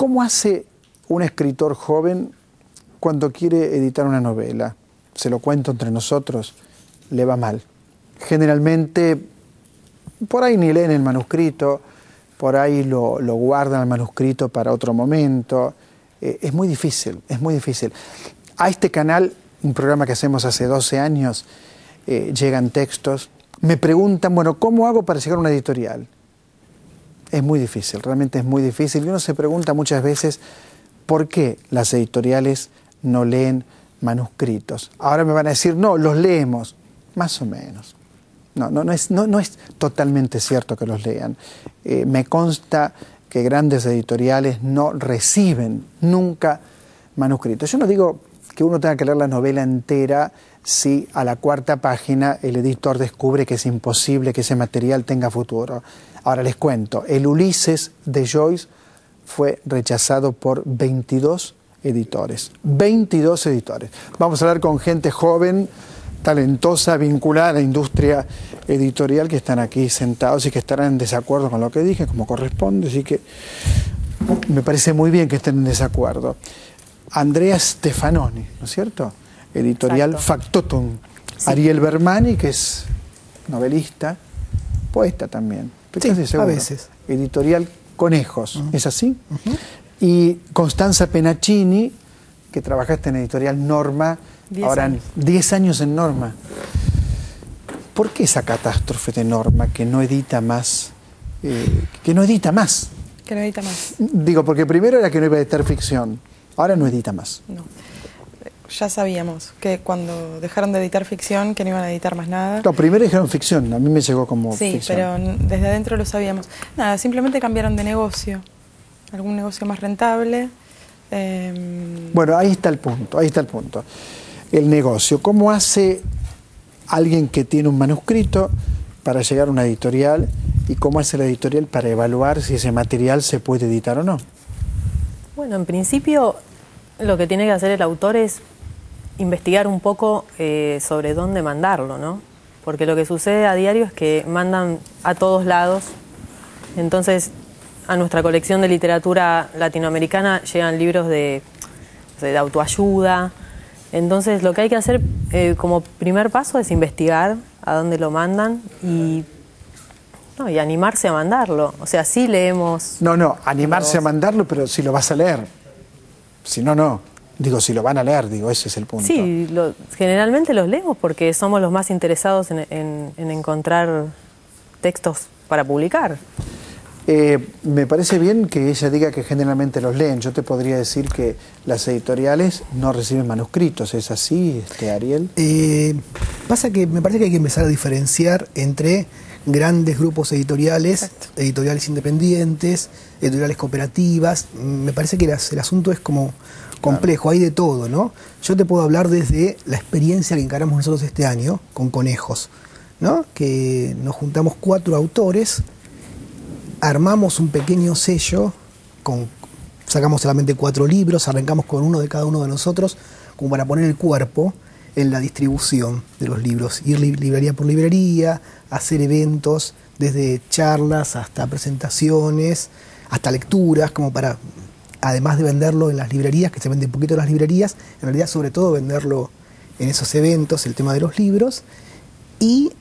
¿cómo hace un escritor joven cuando quiere editar una novela? Se lo cuento entre nosotros, le va mal. Generalmente, por ahí ni leen el manuscrito, por ahí lo guardan el manuscrito para otro momento. Es muy difícil, es muy difícil. A este canal, un programa que hacemos hace 12 años, llegan textos. Me preguntan, bueno, ¿cómo hago para llegar a una editorial? Es muy difícil, realmente es muy difícil. Y uno se pregunta muchas veces, ¿por qué las editoriales no leen manuscritos? Ahora me van a decir, no, los leemos. Más o menos. No es totalmente cierto que los lean. Me consta que grandes editoriales no reciben nunca manuscritos. Yo no digo que uno tenga que leer la novela entera si a la 4ª página el editor descubre que es imposible que ese material tenga futuro. Ahora les cuento, el Ulises de Joyce fue rechazado por 22 editores. 22 editores. Vamos a hablar con gente joven, talentosa, vinculada a la industria editorial, que están aquí sentados y que estarán en desacuerdo con lo que dije, como corresponde, así que me parece muy bien que estén en desacuerdo. Andrea Stefanoni, ¿no es cierto? Editorial Exacto. Factotum. Sí. Ariel Bermani, que es novelista, poeta también. Sí, a veces. Editorial Conejos, ¿es así? Y Constanza Penaccini, que trabajaste en editorial Norma, 10 años en Norma. ¿Por qué esa catástrofe de Norma que no edita más? Que no edita más. Digo, porque primero era que no iba a editar ficción, ahora no edita más. No. Ya sabíamos que cuando dejaron de editar ficción, que no iban a editar más nada. No, primero dijeron ficción, a mí me llegó como ficción. Sí, pero desde adentro lo sabíamos. Nada, simplemente cambiaron de negocio, algún negocio más rentable. Bueno, ahí está el punto, ahí está el punto. El negocio, ¿cómo hace alguien que tiene un manuscrito para llegar a una editorial y cómo hace la editorial para evaluar si ese material se puede editar o no? Bueno, en principio lo que tiene que hacer el autor es investigar un poco sobre dónde mandarlo, ¿no? Porque lo que sucede a diario es que mandan a todos lados. Entonces, a nuestra colección de literatura latinoamericana llegan libros de autoayuda. Entonces, lo que hay que hacer como primer paso es investigar a dónde lo mandan y animarse a mandarlo. O sea, sí leemos... No, animarse a mandarlo, pero si lo vas a leer. Si no, no. Digo, si lo van a leer, digo, ese es el punto. Sí, generalmente los leemos porque somos los más interesados en encontrar textos para publicar. Me parece bien que ella diga que generalmente los leen. Yo te podría decir que las editoriales no reciben manuscritos. ¿Es así, Ariel? Pasa que me parece que hay que empezar a diferenciar entre grandes grupos editoriales, Exacto. editoriales independientes, editoriales cooperativas. Me parece que el asunto es como complejo, claro. Hay de todo, ¿no? Yo te puedo hablar desde la experiencia que encaramos nosotros este año con Conejos, ¿no? Que nos juntamos 4 autores, armamos un pequeño sello, sacamos solamente 4 libros, arrancamos con uno de cada uno de nosotros, como para poner el cuerpo en la distribución de los libros, ir librería por librería, hacer eventos, desde charlas hasta presentaciones, hasta lecturas, como para, además de venderlo en las librerías, que se vende un poquito en las librerías, en realidad sobre todo venderlo en esos eventos, el tema de los libros, y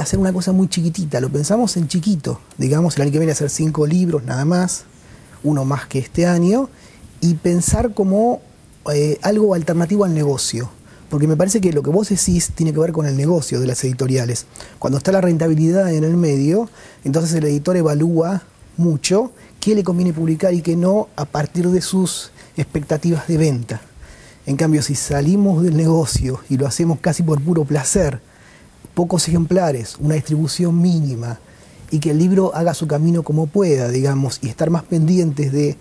hacer una cosa muy chiquitita. Lo pensamos en chiquito, digamos, el año que viene hacer 5 libros nada más, uno más que este año, y pensar como algo alternativo al negocio. Porque me parece que lo que vos decís tiene que ver con el negocio de las editoriales. Cuando está la rentabilidad en el medio, entonces el editor evalúa mucho qué le conviene publicar y qué no a partir de sus expectativas de venta. En cambio, si salimos del negocio y lo hacemos casi por puro placer, pocos ejemplares, una distribución mínima, y que el libro haga su camino como pueda, digamos, y estar más pendientes de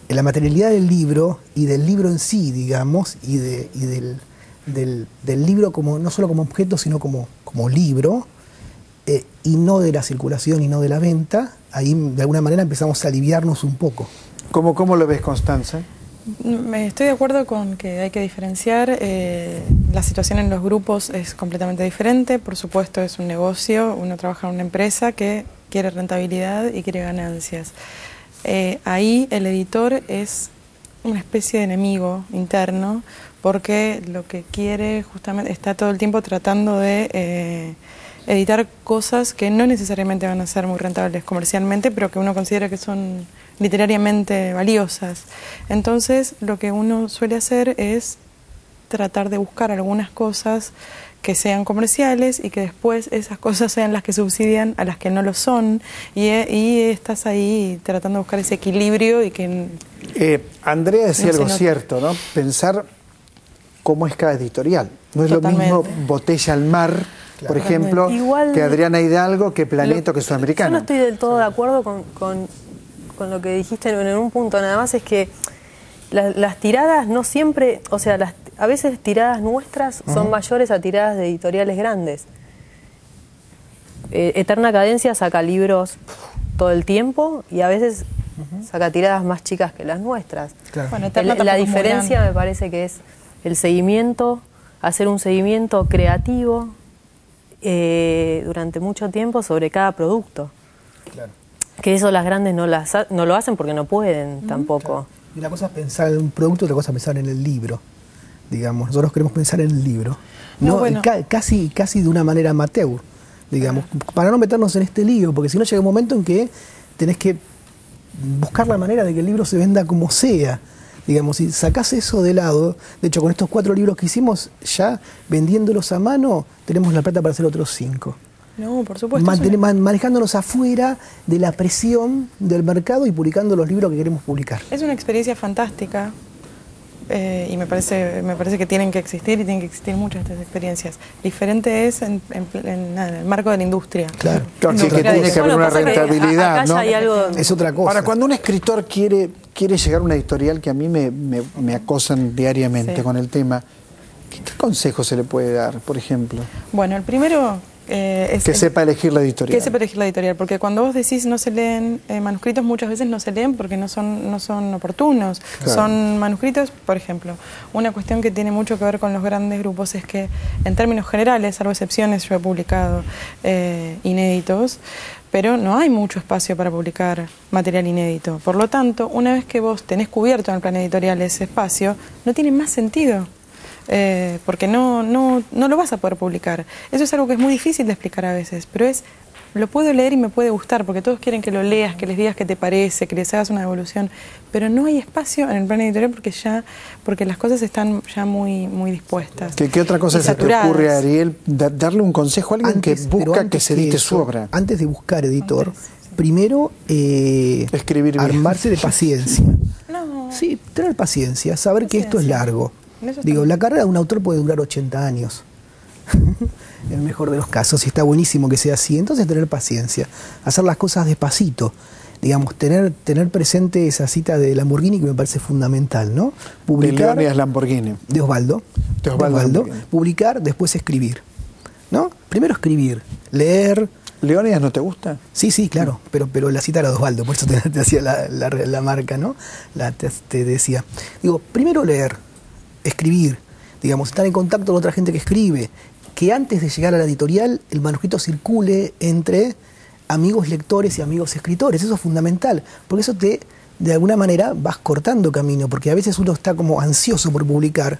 la materialidad del libro y del libro en sí, digamos, y del libro como no solo como objeto, sino como libro, y no de la circulación y no de la venta, ahí de alguna manera empezamos a aliviarnos un poco. ¿Cómo lo ves, Constanza? Estoy de acuerdo con que hay que diferenciar. La situación en los grupos es completamente diferente. Por supuesto, es un negocio. Uno trabaja en una empresa que quiere rentabilidad y quiere ganancias. ahí el editor es una especie de enemigo interno, porque lo que quiere justamente está todo el tiempo tratando de editar cosas que no necesariamente van a ser muy rentables comercialmente, pero que uno considera que son literariamente valiosas. Entonces, lo que uno suele hacer es tratar de buscar algunas cosas que sean comerciales y que después esas cosas sean las que subsidian a las que no lo son, y estás ahí tratando de buscar ese equilibrio y que... Andrea decía algo cierto, ¿no? Pensar cómo es cada editorial. No es Totalmente. lo mismo Botella al Mar, Claro. por ejemplo, Igual, que Adriana Hidalgo, que Planeta, que Sudamericana. Yo no estoy del todo de acuerdo con lo que dijiste en un punto, nada más es que las tiradas no siempre, o sea, a veces tiradas nuestras son mayores a tiradas de editoriales grandes. Eterna Cadencia saca libros todo el tiempo y a veces saca tiradas más chicas que las nuestras. Claro. Bueno, Eterna La tampoco es muy diferencia grande. me parece que es el seguimiento, hacer un seguimiento creativo durante mucho tiempo sobre cada producto. Claro. Que eso las grandes no lo hacen porque no pueden tampoco. Claro. Y una cosa es pensar en un producto, otra cosa es pensar en el libro. Digamos, nosotros queremos pensar en el libro. No, bueno. Casi de una manera amateur, digamos, para no meternos en este lío, porque si no llega un momento en que tenés que buscar la manera de que el libro se venda como sea. Digamos, si sacás eso de lado, de hecho con estos 4 libros que hicimos, ya vendiéndolos a mano, tenemos la plata para hacer otros 5. No, por supuesto. Manejándonos afuera de la presión del mercado y publicando los libros que queremos publicar. Es una experiencia fantástica y me parece que tienen que existir y tienen que existir muchas de estas experiencias. Diferente es en el marco de la industria. Claro. Claro, que Industria tiene que haber una pasa que rentabilidad, acá ya ¿no? hay algo... Es otra cosa. Ahora, cuando un escritor quiere llegar a una editorial, que a mí me acosan diariamente Sí. con el tema, ¿qué consejo se le puede dar, por ejemplo? Bueno, el primero es... Que sepa elegir la editorial. Que sepa elegir la editorial, porque cuando vos decís no se leen manuscritos, muchas veces no se leen porque no son oportunos. Claro. Son manuscritos, por ejemplo, una cuestión que tiene mucho que ver con los grandes grupos es que, en términos generales, salvo excepciones, yo he publicado inéditos, pero no hay mucho espacio para publicar material inédito. Por lo tanto, una vez que vos tenés cubierto en el plan editorial ese espacio, no tiene más sentido. Porque no lo vas a poder publicar. Eso es algo que es muy difícil de explicar a veces, pero lo puedo leer y me puede gustar, porque todos quieren que lo leas, que les digas qué te parece, que les hagas una devolución, pero no hay espacio en el plan editorial porque las cosas están ya muy dispuestas. ¿Qué otra cosa y se te saturadas. ocurre, Ariel? Darle un consejo a alguien que busca que se edite su obra. Antes de buscar editor, primero Escribir bien. armarse de paciencia. No. Sí, tener paciencia, saber que esto es Paciencia. largo. En eso Digo, estamos. la carrera de un autor puede durar 80 años. En el mejor de los casos, y está buenísimo que sea así. Entonces tener paciencia, hacer las cosas despacito. Digamos, tener presente esa cita de Lamborghini que me parece fundamental, ¿no? De Leónidas Lamborghini. De Osvaldo. De Osvaldo Lamborghini. Publicar, después escribir. ¿No? Primero escribir, leer. ¿Leónidas no te gusta? Sí, claro, pero la cita era de Osvaldo, por eso te hacía la marca, ¿no? Te decía. Digo, primero leer, escribir, digamos, estar en contacto con otra gente que escribe, que antes de llegar a la editorial el manuscrito circule entre amigos lectores y amigos escritores. Eso es fundamental, porque eso de alguna manera vas cortando camino, porque a veces uno está como ansioso por publicar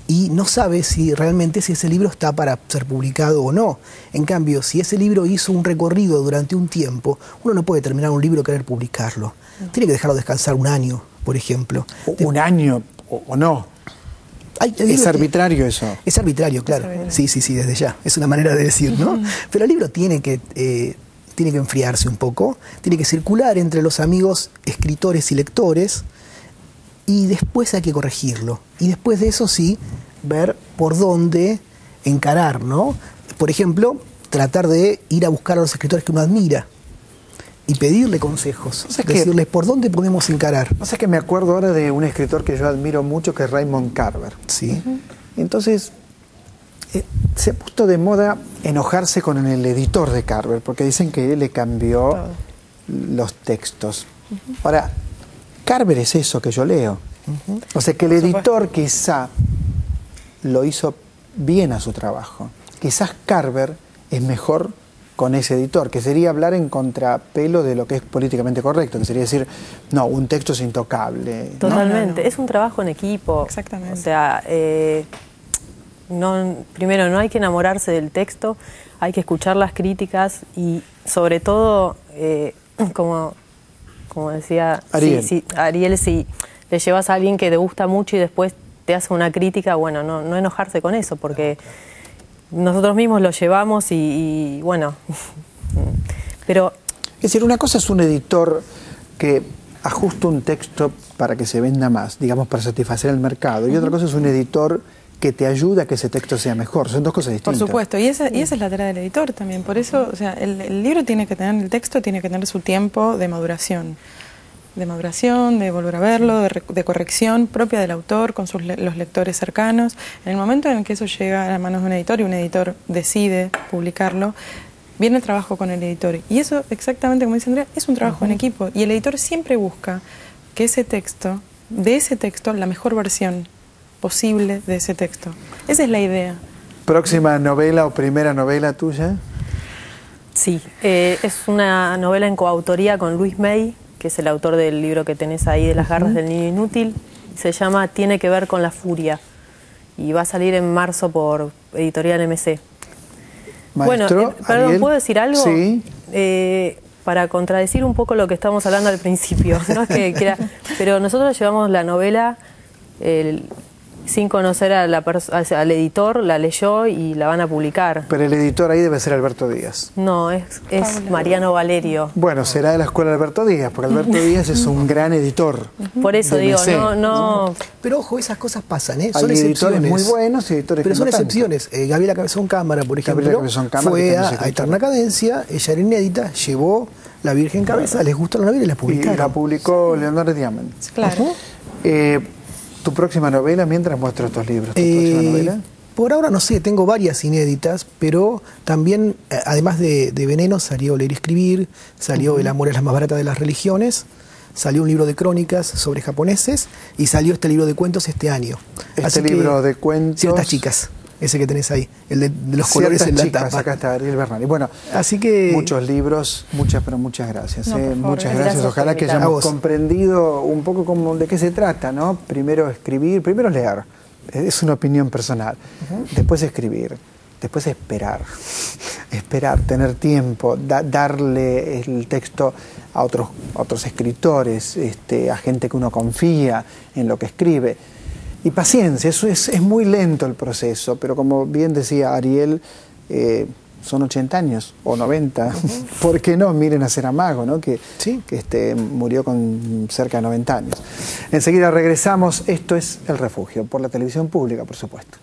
y no sabe si realmente si ese libro está para ser publicado o no. En cambio, si ese libro hizo un recorrido durante un tiempo, uno no puede terminar un libro y querer publicarlo. Tiene que dejarlo descansar un año, por ejemplo. ¿Un año o no? ¿Es arbitrario eso? Es arbitrario, claro. Sí, desde ya. Es una manera de decir, ¿no? Pero el libro tiene que enfriarse un poco, tiene que circular entre los amigos escritores y lectores, y después hay que corregirlo. Y después de eso sí, ver por dónde encarar, ¿no? Por ejemplo, tratar de ir a buscar a los escritores que uno admira y pedirle consejos, decirles por dónde podemos encarar. O sea que me acuerdo ahora de un escritor que yo admiro mucho, que es Raymond Carver. Sí. Entonces, se ha puesto de moda enojarse con el editor de Carver, porque dicen que él le cambió los textos. Ahora, Carver es eso que yo leo. O sea que el editor quizá lo hizo bien a su trabajo. Quizás Carver es mejor con ese editor, que sería hablar en contrapelo de lo que es políticamente correcto, que sería decir, no, un texto es intocable. Totalmente, No. es un trabajo en equipo. Exactamente. O sea, primero no hay que enamorarse del texto, hay que escuchar las críticas y sobre todo, como decía Ariel. Ariel, si le llevas a alguien que te gusta mucho y después te hace una crítica, bueno, no enojarse con eso, porque nosotros mismos lo llevamos y bueno, pero... Es decir, una cosa es un editor que ajusta un texto para que se venda más, digamos, para satisfacer el mercado, y otra cosa es un editor que te ayuda a que ese texto sea mejor. Son dos cosas distintas. Por supuesto, y esa es la tarea del editor también. Por eso, o sea, el libro tiene que tener, el texto tiene que tener su tiempo de maduración, de volver a verlo, de corrección propia del autor con los lectores cercanos. En el momento en que eso llega a las manos de un editor y un editor decide publicarlo, viene el trabajo con el editor. Y eso, exactamente como dice Andrea, es un trabajo en equipo. Y el editor siempre busca que de ese texto, la mejor versión posible de ese texto. Esa es la idea. ¿Próxima novela o primera novela tuya? Sí, es una novela en coautoría con Luis May, que es el autor del libro que tenés ahí, de Las garras del niño inútil. Se llama Tiene que ver con la furia y va a salir en marzo por Editorial MC. Maestro, bueno, perdón, Ariel. ¿puedo decir algo? Sí. Para contradecir un poco lo que estamos hablando al principio, no es que quiera, pero nosotros llevamos la novela sin conocer al editor, la leyó y la van a publicar. Pero el editor ahí debe ser Alberto Díaz. No, es Mariano Valerio. Bueno, será de la escuela de Alberto Díaz, porque Alberto Díaz es un gran editor. Por eso de digo, MC. no... Pero ojo, esas cosas pasan, ¿eh? Hay Son editores excepciones. muy buenos y editores pero que son no tanto. excepciones. Gabriela Cabezón Cámara, por ejemplo, Gabriela Cabezón Cámara, que fue también es a escritora. Eterna Cadencia, ella era inédita, llevó La Virgen Cabeza, les gustó la novela y la Y publicaron. la publicó Leonardo Diamond. Claro. ¿Tu próxima novela, mientras muestro estos libros? ¿Tu próxima novela? Por ahora no sé, tengo varias inéditas, pero también, además de Veneno, salió Leer y Escribir, salió El amor es la más barata de las religiones, salió un libro de crónicas sobre japoneses y salió este libro de cuentos este año. Este libro de cuentos... Ciertas chicas, ese que tenés ahí, el de los colores en la chicas, tapa. acá está Ariel Bernal. Y bueno, Así que... muchos libros, muchas gracias. No, por favor, muchas gracias gracias. por Ojalá que invitarme. hayamos comprendido un poco como de qué se trata, ¿no? Primero escribir, primero leer. Es una opinión personal. Después escribir. Después esperar. Esperar, tener tiempo, darle el texto a otros escritores, a gente que uno confía en lo que escribe. Y paciencia, eso es muy lento el proceso, pero como bien decía Ariel, son 80 años o 90. ¿Por qué no? Miren a Saramago, ¿no? que murió con cerca de 90 años. Enseguida regresamos. Esto es El Refugio, por la televisión pública, por supuesto.